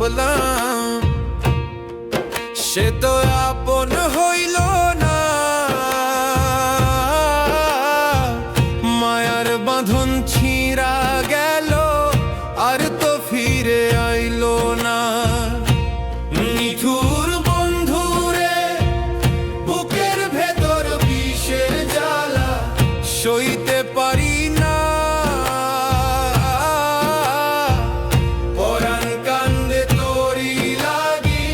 ভাবলাম সে তো আপন হইল না, মায়ার বাঁধন ছিঁড়া গেল আর তো ফিরে আইলো না। নিঠুর বন্ধুরে বুকের ভেতর বিষের জ্বালা সইতে পারি না, পরাণ কান্দে তোরি লাগি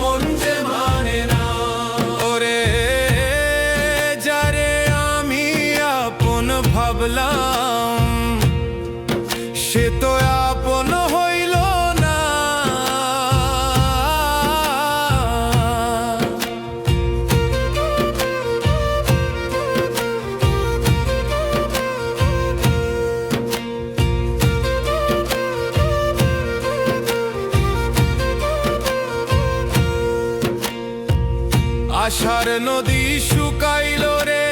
মন যে মানে না। ওরে যারে আমি আপন ভাবলাম সে তো আপন হইল না। আশার নদী শুকাইল রে,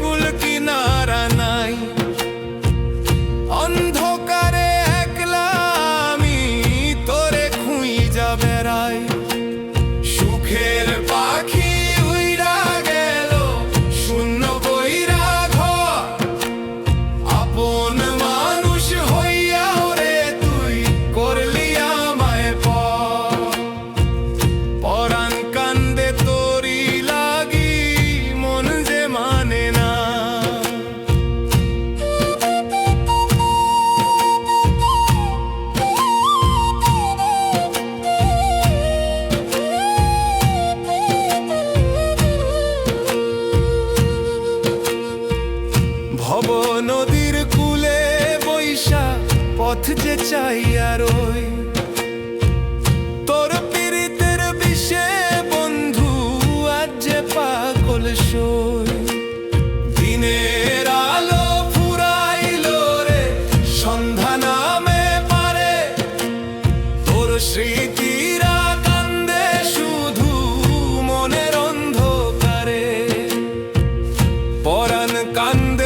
কুল কিনারা নাই, অন্ধকারে একলা আমি তোরে খুঁইজা বেড়াই। সুখের পাখি উইরা গেল শূন্য বইরা ঘর, আপন মানুষ হইয়া রে তুই করলি আমায় পর। পরাণ কান্দে তোরি লাগি মন যে মানে না। ভব নদীর কূলে বৈশা পথ যে চাইয়া রই, তোর পীড়িতের বিষে বন্ধু আজ যে পাগল সই। দিনের আলো ফুরাইল রে সন্ধ্যা নামে পারে, তোর স্মৃতিরা কান্দে শুধু মনের অন্ধকারে। পরাণ কান্দে